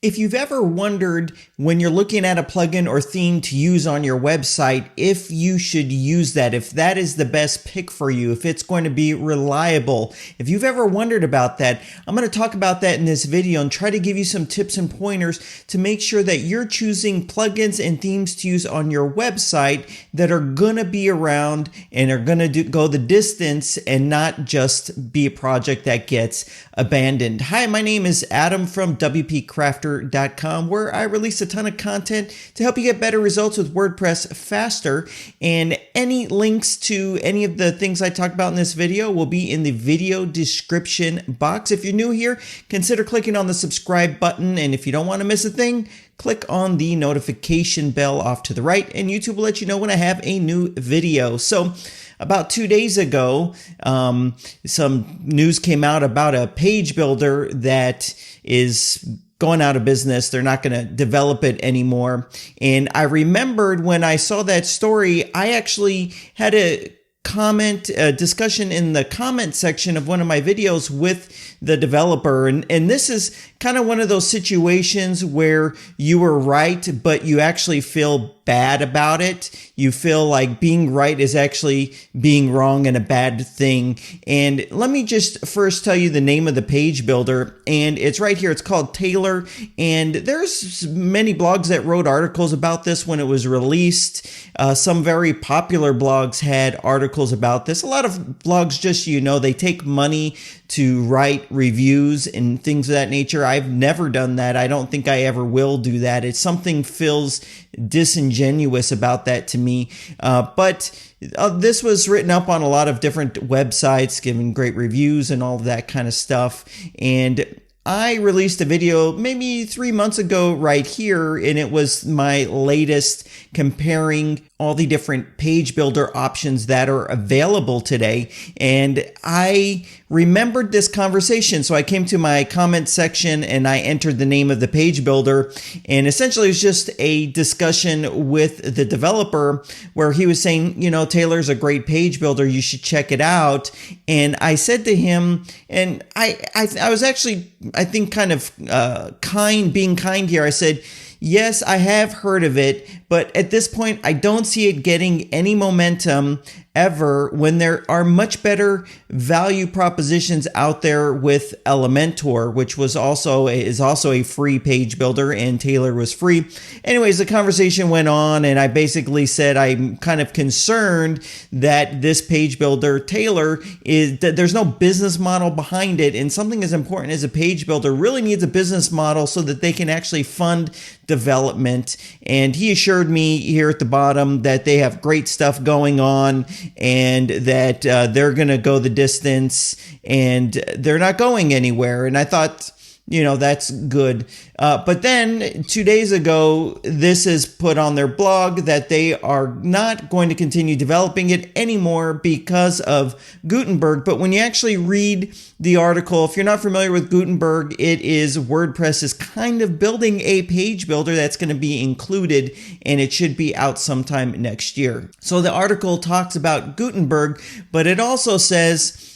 If you've ever wondered when you're looking at a plugin or theme to use on your website, if you should use that, if that is the best pick for you, if it's going to be reliable, if you've ever wondered about that, I'm going to talk about that in this video and try to give you some tips and pointers to make sure that you're choosing plugins and themes to use on your website that are going to be around and are going to go the distance and not just be a project that gets abandoned. Hi, my name is Adam from WPCrafter.com, where I release a ton of content to help you get better results with WordPress faster. And any links to any of the things I talked about in this video will be in the video description box. If you're new here, consider clicking on the subscribe button. And if you don't want to miss a thing, click on the notification bell off to the right, and YouTube will let you know when I have a new video. So about 2 days ago, some news came out about a page builder that is going out of business. They're not going to develop it anymore. And I remembered when I saw that story, I actually had a discussion in the comment section of one of my videos with the developer. And this is kind of one of those situations where you were right, but you actually feel bad about it. You feel like being right is actually being wrong and a bad thing. And let me just first tell you the name of the page builder. And it's right here. It's called Tailor. And there's many blogs that wrote articles about this when it was released. Some very popular blogs had articles about this. A lot of blogs, just so you know, they take money to write reviews and things of that nature. I've never done that. I don't think I ever will do that. It's something feels disingenuous about that to me. But this was written up on a lot of different websites, giving great reviews and all of that kind of stuff. And I released a video maybe 3 months ago right here, and it was my latest comparing all the different page builder options that are available today. And I remembered this conversation. So I came to my comment section and I entered the name of the page builder. And essentially it was just a discussion with the developer where he was saying, you know, Taylor's a great page builder. You should check it out. And I said to him, and I was actually, I think, kind of being kind here. I said, yes, I have heard of it, but at this point, I don't see it getting any momentum ever when there are much better value propositions out there with Elementor, which is also a free page builder, and Tailor was free. Anyways, the conversation went on, and I basically said I'm kind of concerned that this page builder, Tailor, that there's no business model behind it, and something as important as a page builder really needs a business model so that they can actually fund development. And he assured me here at the bottom that they have great stuff going on and that they're going to go the distance and they're not going anywhere. And I thought, you know, that's good. But then 2 days ago, this is put on their blog that they are not going to continue developing it anymore because of Gutenberg. But when you actually read the article, if you're not familiar with Gutenberg, it is WordPress is kind of building a page builder that's going to be included, and it should be out sometime next year. So the article talks about Gutenberg, but it also says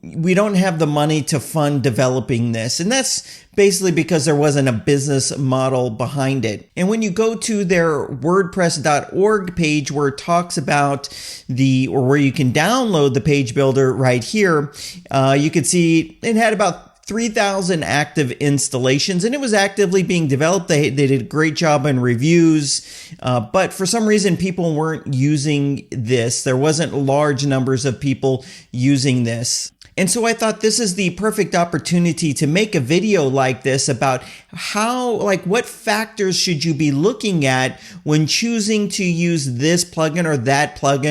we don't have the money to fund developing this. And that's basically because there wasn't a business model behind it. And when you go to their WordPress.org page where it talks about where you can download the page builder right here, you can see it had about 3,000 active installations, and it was actively being developed. They did a great job in reviews, but for some reason people weren't using this. There wasn't large numbers of people using this. And so I thought this is the perfect opportunity to make a video like this about what factors should you be looking at when choosing to use this plugin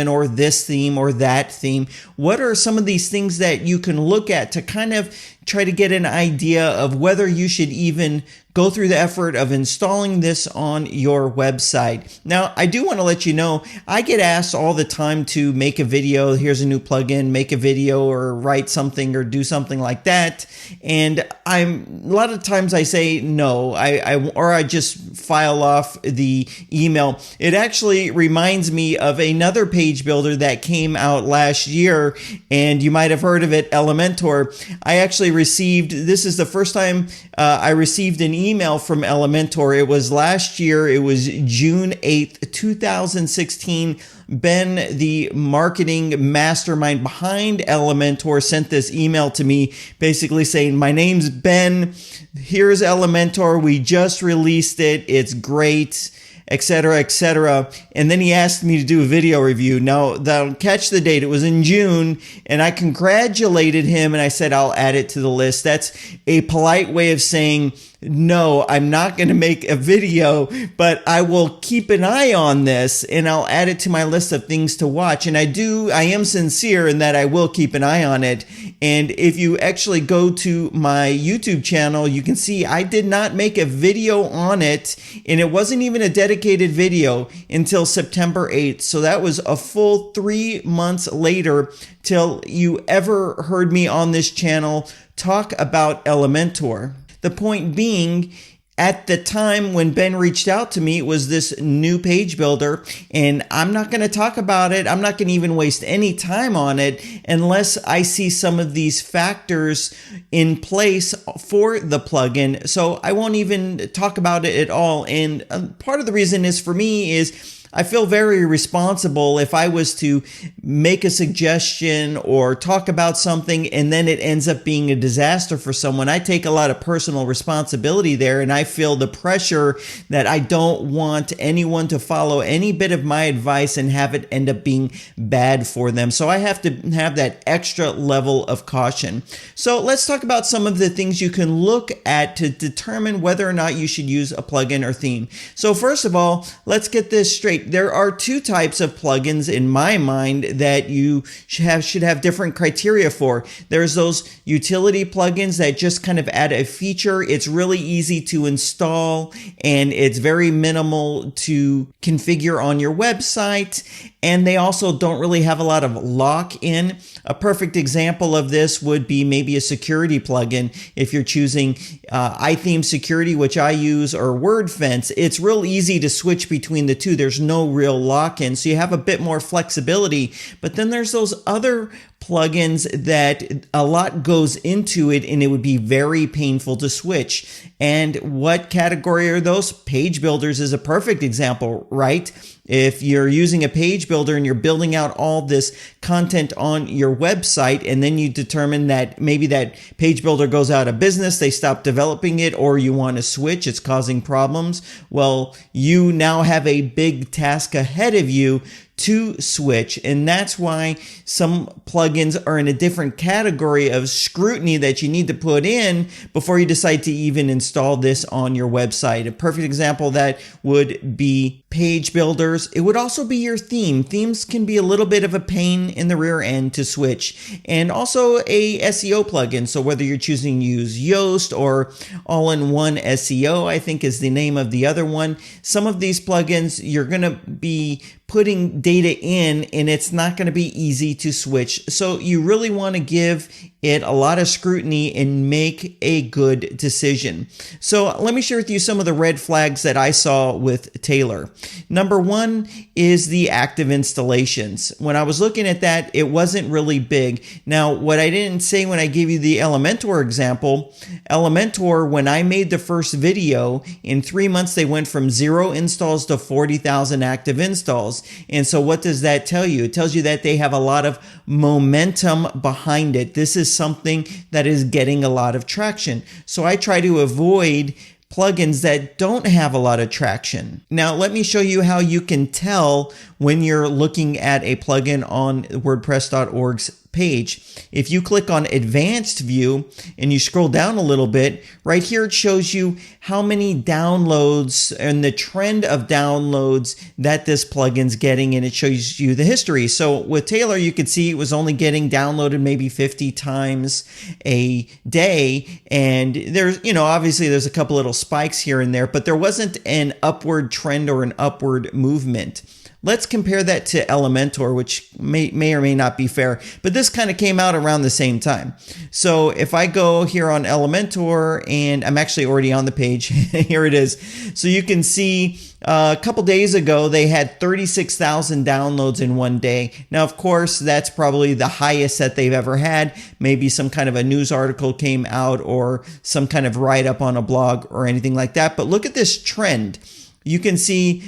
or this theme or that theme. What are some of these things that you can look at to kind of try to get an idea of whether you should even go through the effort of installing this on your website. Now, I do want to let you know, I get asked all the time to make a video. Here's a new plugin, make a video or write something or do something like that. And a lot of times I say no, I just file off the email. It actually reminds me of another page builder that came out last year, and you might have heard of it, Elementor. I actually actually received, this is the first time I received an email from Elementor. It was last year. It was June 8th, 2016. Ben, the marketing mastermind behind Elementor, sent this email to me basically saying, my name's Ben. Here's Elementor. We just released it. It's great, etc., etc. And then he asked me to do a video review. Now, catch the date. It was in June, and I congratulated him, and I said, I'll add it to the list. That's a polite way of saying, no, I'm not going to make a video, but I will keep an eye on this and I'll add it to my list of things to watch. And I am sincere in that I will keep an eye on it. And if you actually go to my YouTube channel, you can see I did not make a video on it, and it wasn't even a dedicated video until September 8th. So that was a full 3 months later till you ever heard me on this channel talk about Elementor. The point being, at the time when Ben reached out to me, it was this new page builder, and I'm not going to talk about it. I'm not going to even waste any time on it unless I see some of these factors in place for the plugin. So I won't even talk about it at all. And part of the reason is for me is I feel very responsible if I was to make a suggestion or talk about something and then it ends up being a disaster for someone. I take a lot of personal responsibility there, and I feel the pressure that I don't want anyone to follow any bit of my advice and have it end up being bad for them. So I have to have that extra level of caution. So let's talk about some of the things you can look at to determine whether or not you should use a plugin or theme. So first of all, let's get this straight. There are two types of plugins in my mind that you should have different criteria for. There's those utility plugins that just kind of add a feature. It's really easy to install and it's very minimal to configure on your website. And they also don't really have a lot of lock-in. A perfect example of this would be maybe a security plugin. If you're choosing iTheme Security, which I use, or WordFence, it's real easy to switch between the two. There's no real lock-in, so you have a bit more flexibility. But then there's those other plugins that a lot goes into it and it would be very painful to switch. And what category are those? Page builders is a perfect example, right? If you're using a page builder and you're building out all this content on your website, and then you determine that maybe that page builder goes out of business, they stop developing it, or you want to switch, it's causing problems. Well, you now have a big task ahead of you to switch. And that's why some plugins are in a different category of scrutiny that you need to put in before you decide to even install this on your website. A perfect example of that would be page builders. It would also be your theme. Themes can be a little bit of a pain in the rear end to switch. And also a SEO plugin. So whether you're choosing to use Yoast or All-in-One SEO, I think is the name of the other one. Some of these plugins, you're going to be putting data in and it's not going to be easy to switch. So you really want to give it a lot of scrutiny and make a good decision. So let me share with you some of the red flags that I saw with Taylor. Number one is the active installations. When I was looking at that, it wasn't really big. Now, what I didn't say when I gave you the Elementor example, Elementor, when I made the first video, in 3 months, they went from 0 installs to 40,000 active installs. And so what does that tell you? It tells you that they have a lot of momentum behind it. This is something that is getting a lot of traction. So I try to avoid plugins that don't have a lot of traction. Now, let me show you how you can tell when you're looking at a plugin on WordPress.org's page. If you click on Advanced View and you scroll down a little bit, right here it shows you how many downloads and the trend of downloads that this plugin's getting, and it shows you the history. So with Taylor, you could see it was only getting downloaded maybe 50 times a day, and there's, obviously there's a couple little spikes here and there, but there wasn't an upward trend or an upward movement. Let's compare that to Elementor, which may or may not be fair, but this kind of came out around the same time. So if I go here on Elementor, and I'm actually already on the page, here it is. So you can see a couple days ago, they had 36,000 downloads in one day. Now, of course, that's probably the highest that they've ever had. Maybe some kind of a news article came out or some kind of write-up on a blog or anything like that. But look at this trend. You can see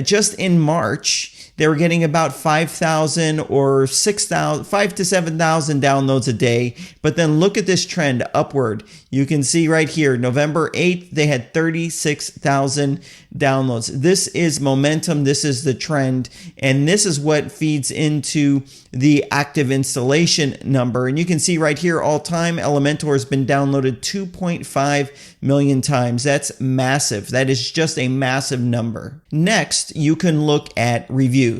just in March, they were getting about 5,000 or 6,000, 5 to 7,000 downloads a day. But then look at this trend upward. You can see right here, November 8th, they had 36,000 downloads. This is momentum. This is the trend. And this is what feeds into the active installation number. And you can see right here, all time, Elementor has been downloaded 2.5 million times. That's massive. That is just a massive number. Next, you can look at reviews.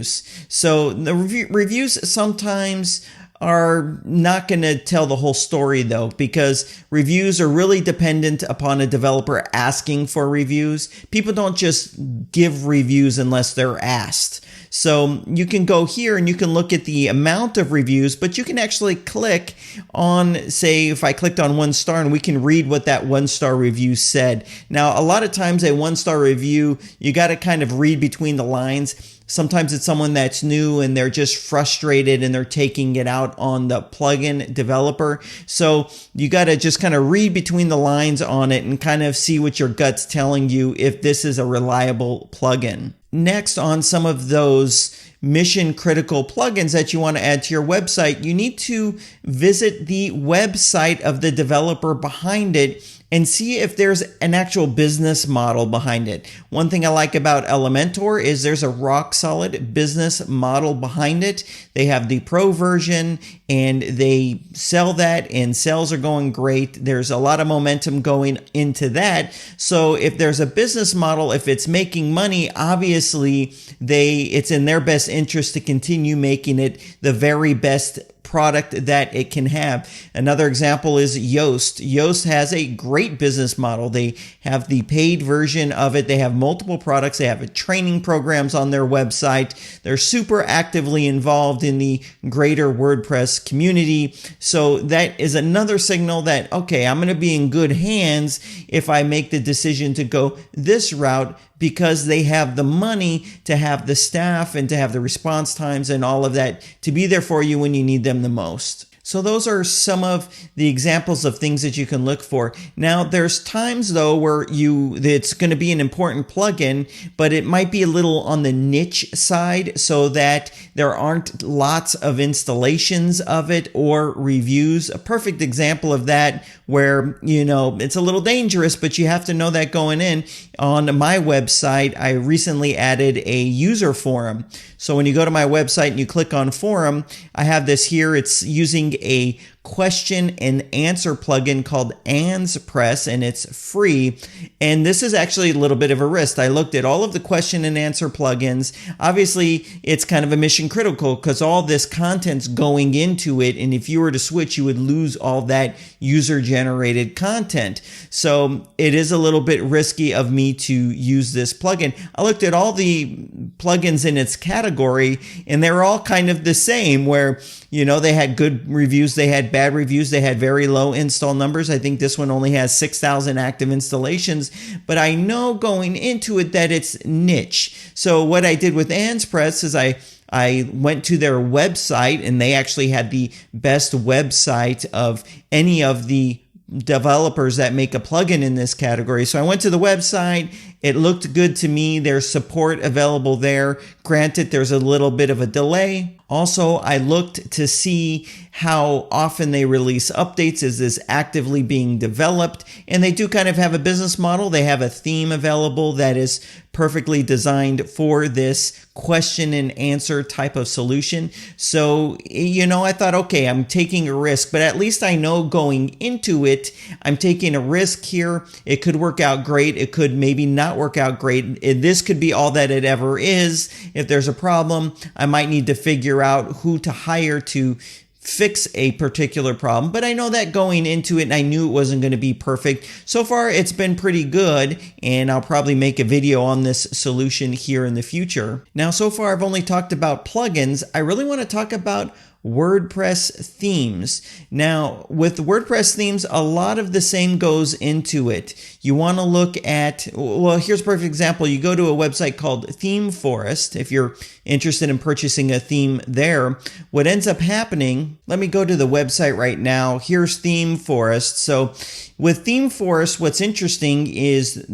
So the reviews sometimes are not going to tell the whole story though, because reviews are really dependent upon a developer asking for reviews. People don't just give reviews unless they're asked. So you can go here and you can look at the amount of reviews, but you can actually click on, say, if I clicked on 1 star, and we can read what that 1-star review said. Now, a lot of times a 1-star review, you got to kind of read between the lines. Sometimes it's someone that's new and they're just frustrated and they're taking it out on the plugin developer. So you got to just kind of read between the lines on it and kind of see what your gut's telling you if this is a reliable plugin. Next, on some of those mission critical plugins that you want to add to your website, you need to visit the website of the developer behind it and see if there's an actual business model behind it. One thing I like about Elementor is there's a rock solid business model behind it. They have the pro version and they sell that, and sales are going great. There's a lot of momentum going into that. So if there's a business model, if it's making money, obviously it's in their best interest to continue making it the very best product that it can have. Another example is Yoast. Yoast has a great business model. They have the paid version of it. They have multiple products. They have training programs on their website. They're super actively involved in the greater WordPress community. So that is another signal that, okay, I'm going to be in good hands if I make the decision to go this route, because they have the money to have the staff and to have the response times and all of that to be there for you when you need them the most. So those are some of the examples of things that you can look for. Now, there's times though where it's going to be an important plugin, but it might be a little on the niche side so that there aren't lots of installations of it or reviews. A perfect example of that where, it's a little dangerous, but you have to know that going in. On my website, I recently added a user forum. So when you go to my website and you click on forum, I have this here. It's using a question and answer plugin called AnsPress, and it's free. And this is actually a little bit of a risk. I looked at all of the question and answer plugins. Obviously, it's kind of a mission critical because all this content's going into it. And if you were to switch, you would lose all that user generated content. So it is a little bit risky of me to use this plugin. I looked at all the plugins in its category and they're all kind of the same where, they had good reviews, they had bad reviews, they had very low install numbers. I think this one only has 6,000 active installations, but I know going into it that it's niche. So what I did with AnsPress is I went to their website, and they actually had the best website of any of the developers that make a plugin in this category. So I went to the website. It looked good to me. There's support available there. Granted, there's a little bit of a delay. Also, I looked to see how often they release updates. Is this actively being developed? And they do kind of have a business model. They have a theme available that is perfectly designed for this question and answer type of solution. So, I thought, okay, I'm taking a risk, but at least I know going into it, I'm taking a risk here. It could work out great. It could maybe not work out great. This could be all that it ever is. If there's a problem, I might need to figure out who to hire to fix a particular problem, but I know that going into it, and I knew it wasn't going to be perfect. So far, it's been pretty good, and I'll probably make a video on this solution here in the future. Now, so far, I've only talked about plugins. I really want to talk about WordPress themes. Now, with WordPress themes, a lot of the same goes into it. You want to look at, well, here's a perfect example. You go to a website called Theme Forest. If you're interested in purchasing a theme there, what ends up happening, let me go to the website right now. Here's Theme Forest. So with Theme Forest, what's interesting is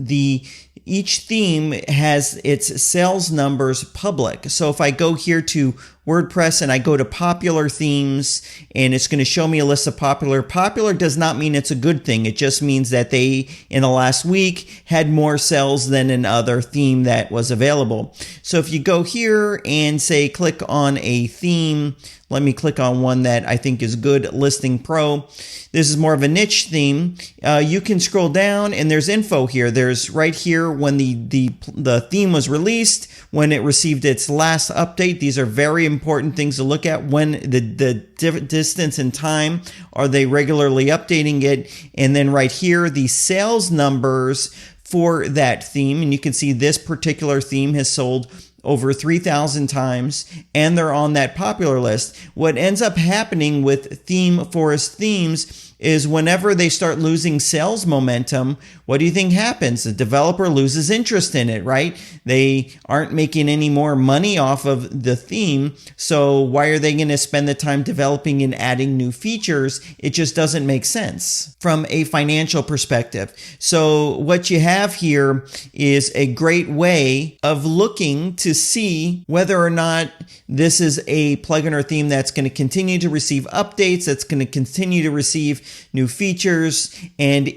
each theme has its sales numbers public. So if I go here to WordPress and I go to popular themes, and it's going to show me a list of popular. Popular does not mean it's a good thing. It just means that they, in the last week, had more sales than another theme that was available. So if you go here and say click on a theme, let me click on one that I think is good, Listing Pro. This is more of a niche theme. You can scroll down and there's info here. There's right here when the theme was released, when it received its last update. These are very important things to look at. When the distance and time, are they regularly updating it? And then right here, the sales numbers for that theme. And you can see this particular theme has sold over 3,000 times, and they're on that popular list. What ends up happening with Theme Forest themes is whenever they start losing sales momentum, what do you think happens? The developer loses interest in it, right? They aren't making any more money off of the theme, so why are they going to spend the time developing and adding new features? It just doesn't make sense from a financial perspective. So what you have here is a great way of looking to see whether or not this is a plugin or theme that's going to continue to receive updates, that's going to continue to receive new features, and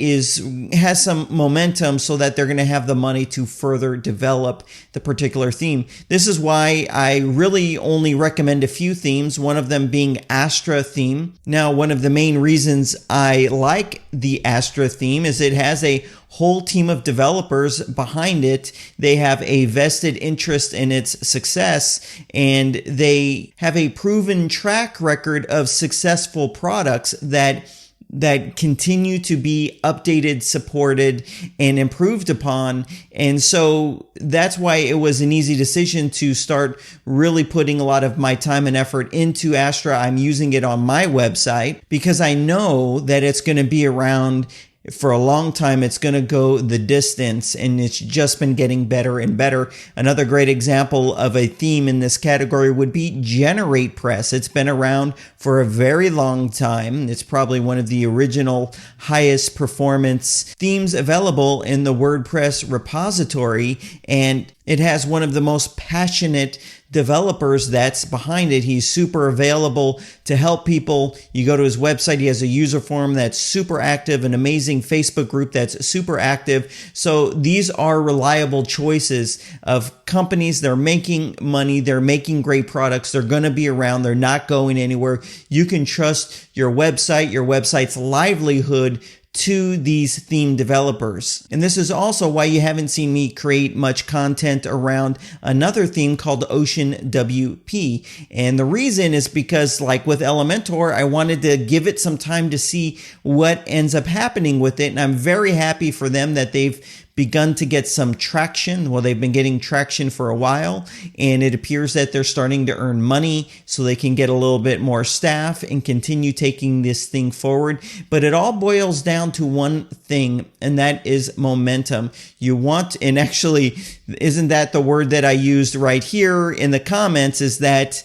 has some momentum so that they're going to have the money to further develop the particular theme. This is why I really only recommend a few themes, one of them being Astra theme. Now, one of the main reasons I like the Astra theme is it has a whole team of developers behind it. They have a vested interest in its success, and they have a proven track record of successful products that continue to be updated, supported, and improved upon. And so that's why it was an easy decision to start really putting a lot of my time and effort into Astra. I'm using it on my website because I know that it's going to be around for a long time. It's going to go the distance, and it's just been getting better and better. Another great example of a theme in this category would be GeneratePress. It's been around for a very long time. It's probably one of the original highest performance themes available in the WordPress repository, and it has one of the most passionate developers that's behind it. He's super available to help people. You go to his website, he has a user forum that's super active, an amazing Facebook group that's super active. So these are reliable choices of companies. They're making money, they're making great products, they're going to be around, they're not going anywhere. You can trust your website's livelihood to these theme developers. And this is also why you haven't seen me create much content around another theme called Ocean WP. And the reason is because, like with Elementor, I wanted to give it some time to see what ends up happening with it. And I'm very happy for them that they've begun to get some traction. Well, they've been getting traction for a while, and it appears that they're starting to earn money so they can get a little bit more staff and continue taking this thing forward. But it all boils down to one thing, and that is momentum. You want, and actually, isn't that the word that I used right here in the comments, is that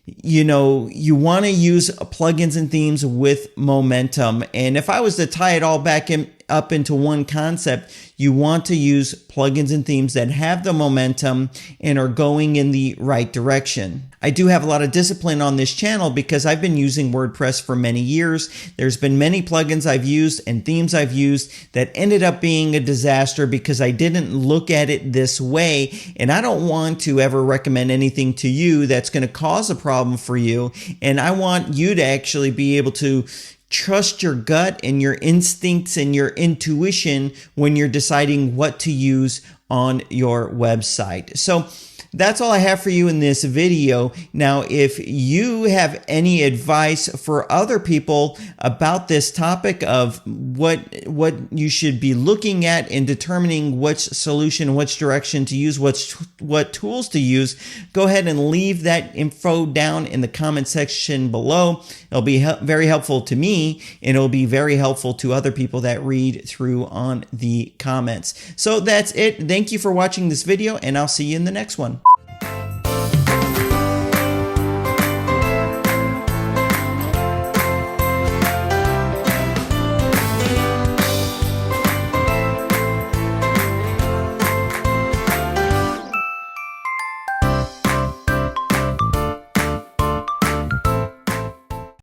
you want to use plugins and themes with momentum. And if I was to tie it all back up into one concept, you want to use plugins and themes that have the momentum and are going in the right direction. I do have a lot of discipline on this channel because I've been using WordPress for many years. There's been many plugins I've used and themes I've used that ended up being a disaster because I didn't look at it this way. And I don't want to ever recommend anything to you that's going to cause a problem for you. And I want you to actually be able to trust your gut and your instincts and your intuition when you're deciding what to use on your website. So that's all I have for you in this video. Now, if you have any advice for other people about this topic of what you should be looking at in determining which solution, which direction to use, what tools to use, go ahead and leave that info down in the comment section below. It'll be very helpful to me, and it'll be very helpful to other people that read through on the comments. So that's it. Thank you for watching this video, and I'll see you in the next one.